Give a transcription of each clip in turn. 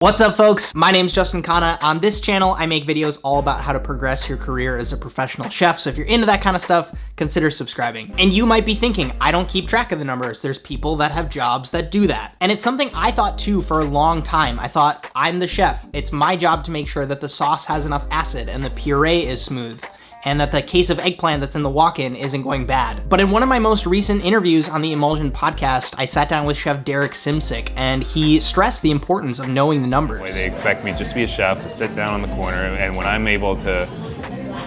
What's up, folks? My name's Justin Khanna. On this channel, I make videos all about how to progress your career as a professional chef. So if you're into that kind of stuff, consider subscribing. And you might be thinking, I don't keep track of the numbers. There's people that have jobs that do that. And it's something I thought too for a long time. I thought, I'm the chef. It's my job to make sure that the sauce has enough acid and the puree is smooth, and that the case of eggplant that's in the walk-in isn't going bad. But in one of my most recent interviews on the Emulsion podcast, I sat down with Chef Derek Simsick, and he stressed the importance of knowing the numbers. They expect me just to be a chef, to sit down on the corner, and when I'm able to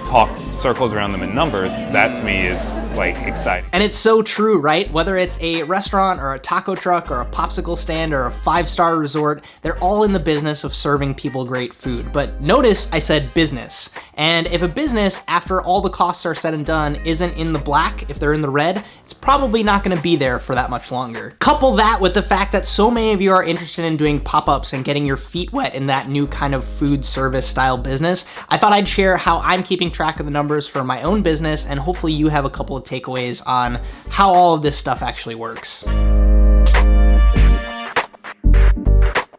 talk circles around them in numbers, that to me is like exciting. And it's so true, right? Whether it's a restaurant or a taco truck or a popsicle stand or a 5-star resort, they're all in the business of serving people great food. But notice I said business. And if a business, after all the costs are said and done, isn't in the black, if they're in the red, it's probably not gonna be there for that much longer. Couple that with the fact that so many of you are interested in doing pop-ups and getting your feet wet in that new kind of food service style business, I thought I'd share how I'm keeping track of the numbers for my own business, and hopefully you have a couple of takeaways on how all of this stuff actually works.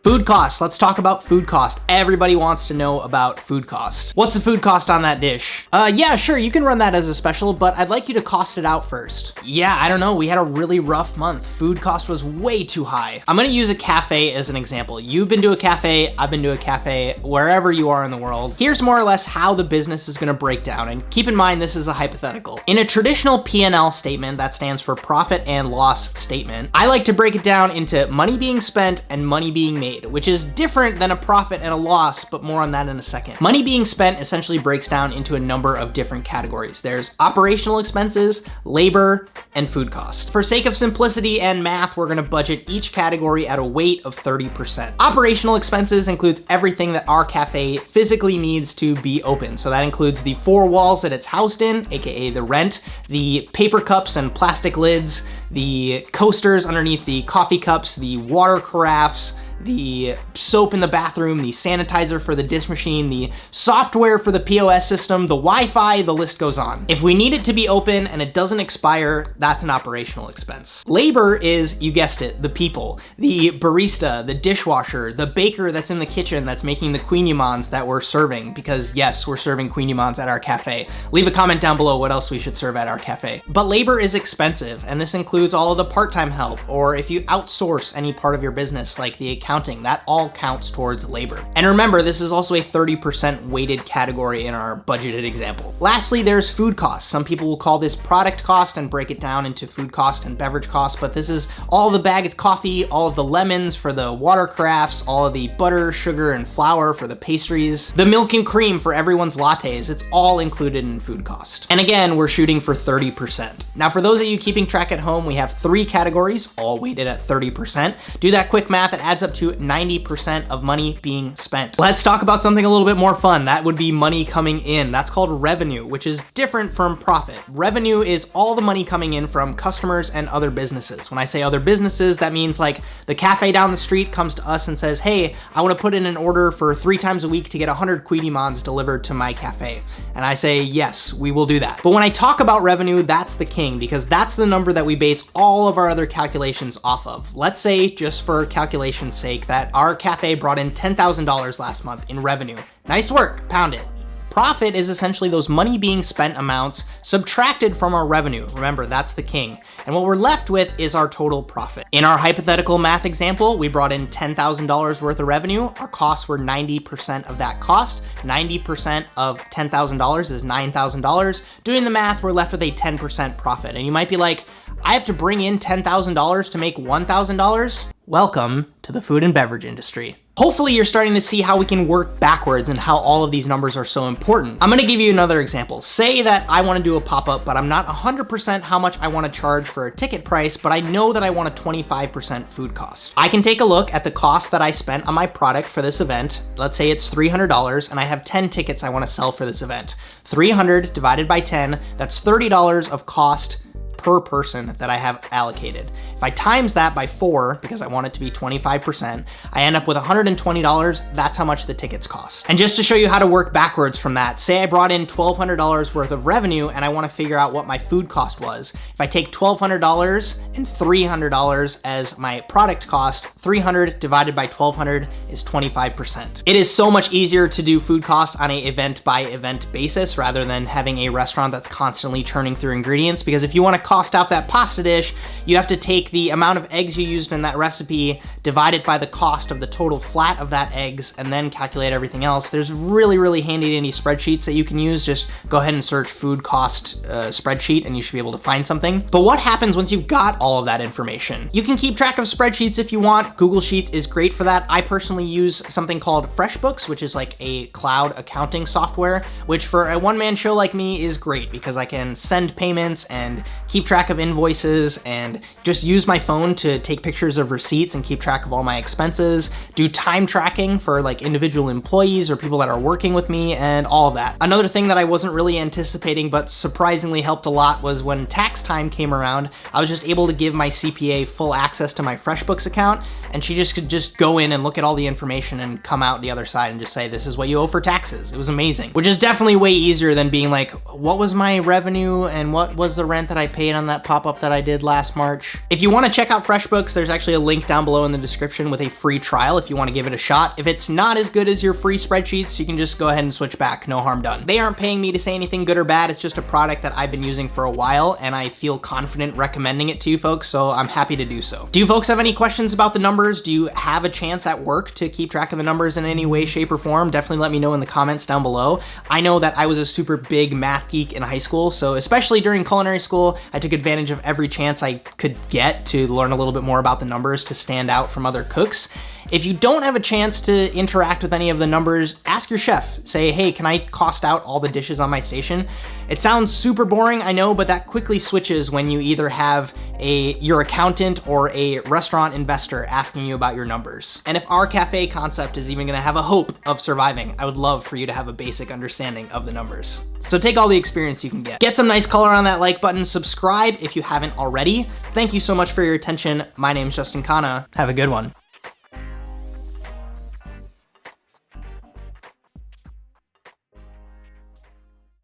Food cost. Let's talk about food cost. Everybody wants to know about food cost. What's the food cost on that dish? Yeah, sure, you can run that as a special, but I'd like you to cost it out first. Yeah, I don't know, we had a really rough month. Food cost was way too high. I'm gonna use a cafe as an example. You've been to a cafe, I've been to a cafe, wherever you are in the world. Here's more or less how the business is gonna break down, and keep in mind this is a hypothetical. In a traditional P&L statement, that stands for profit and loss statement, I like to break it down into money being spent and money being made, which is different than a profit and a loss, but more on that in a second. Money being spent essentially breaks down into a number of different categories. There's operational expenses, labor, and food cost. For sake of simplicity and math, we're gonna budget each category at a weight of 30%. Operational expenses includes everything that our cafe physically needs to be open. So that includes the 4 walls that it's housed in, AKA the rent, the paper cups and plastic lids, the coasters underneath the coffee cups, the water carafes, the soap in the bathroom, the sanitizer for the dish machine, the software for the POS system, the Wi-Fi, the list goes on. If we need it to be open and it doesn't expire, that's an operational expense. Labor is, you guessed it, the people, the barista, the dishwasher, the baker that's in the kitchen that's making the kouign-amanns that we're serving, because yes, we're serving kouign-amanns at our cafe. Leave a comment down below what else we should serve at our cafe. But labor is expensive, and this includes all of the part-time help, or if you outsource any part of your business, like the accounting, that all counts towards labor. And remember, this is also a 30% weighted category in our budgeted example. Lastly, there's food costs. Some people will call this product cost and break it down into food cost and beverage cost, but this is all the bagged coffee, all of the lemons for the water carafes, all of the butter, sugar, and flour for the pastries, the milk and cream for everyone's lattes. It's all included in food cost. And again, we're shooting for 30%. Now, for those of you keeping track at home, we have 3 categories, all weighted at 30%. Do that quick math, it adds up to 90% of money being spent. Let's talk about something a little bit more fun. That would be money coming in. That's called revenue, which is different from profit. Revenue is all the money coming in from customers and other businesses. When I say other businesses, that means like the cafe down the street comes to us and says, hey, I want to put in an order for 3 times a week to get 100 kouign-amanns delivered to my cafe. And I say, yes, we will do that. But when I talk about revenue, that's the king, because that's the number that we base all of our other calculations off of. Let's say, just for calculation's sake, that our cafe brought in $10,000 last month in revenue. Nice work, pound it. Profit is essentially those money being spent amounts subtracted from our revenue. Remember, that's the king. And what we're left with is our total profit. In our hypothetical math example, we brought in $10,000 worth of revenue. Our costs were 90% of that cost. 90% of $10,000 is $9,000. Doing the math, we're left with a 10% profit. And you might be like, I have to bring in $10,000 to make $1,000? Welcome to the food and beverage industry. Hopefully you're starting to see how we can work backwards and how all of these numbers are so important. I'm gonna give you another example. Say that I wanna do a pop-up, but I'm not 100% how much I wanna charge for a ticket price, but I know that I want a 25% food cost. I can take a look at the cost that I spent on my product for this event. Let's say it's $300, and I have 10 tickets I wanna sell for this event. 300 divided by 10, that's $30 of cost per person that I have allocated. If I times that by 4, because I want it to be 25%, I end up with $120. That's how much the tickets cost. And just to show you how to work backwards from that, say I brought in $1,200 worth of revenue and I want to figure out what my food cost was. If I take $1,200 and $300 as my product cost, 300 divided by 1,200 is 25%. It is so much easier to do food cost on a event by event basis rather than having a restaurant that's constantly churning through ingredients, because if you want to cost out that pasta dish, you have to take the amount of eggs you used in that recipe, divide it by the cost of the total flat of that eggs, and then calculate everything else. There's really handy dandy spreadsheets that you can use. Just go ahead and search food cost spreadsheet and you should be able to find something. But what happens once you've got all of that information? You can keep track of spreadsheets if you want. Google Sheets is great for that. I personally use something called FreshBooks, which is like a cloud accounting software, which for a one-man show like me is great because I can send payments and keep track of invoices and just use my phone to take pictures of receipts and keep track of all my expenses, do time tracking for like individual employees or people that are working with me, and all of that. Another thing that I wasn't really anticipating but surprisingly helped a lot was when tax time came around, I was just able to give my CPA full access to my FreshBooks account, and she just could just go in and look at all the information and come out the other side and just say, this is what you owe for taxes. It was amazing, which is definitely way easier than being like, what was my revenue and what was the rent that I paid on that pop-up that I did last March? If you want to check out FreshBooks, there's actually a link down below in the description with a free trial if you want to give it a shot. If it's not as good as your free spreadsheets, you can just go ahead and switch back, no harm done. They aren't paying me to say anything good or bad, it's just a product that I've been using for a while and I feel confident recommending it to you folks, so I'm happy to do so. Do you folks have any questions about the numbers? Do you have a chance at work to keep track of the numbers in any way, shape, or form? Definitely let me know in the comments down below. I know that I was a super big math geek in high school, so especially during culinary school, I took advantage of every chance I could get to learn a little bit more about the numbers to stand out from other cooks. If you don't have a chance to interact with any of the numbers, ask your chef. Say, hey, can I cost out all the dishes on my station? It sounds super boring, I know, but that quickly switches when you either have your accountant or a restaurant investor asking you about your numbers. And if our cafe concept is even gonna have a hope of surviving, I would love for you to have a basic understanding of the numbers. So take all the experience you can get. Get some nice color on that like button, subscribe if you haven't already. Thank you so much for your attention. My name's Justin Khanna. Have a good one.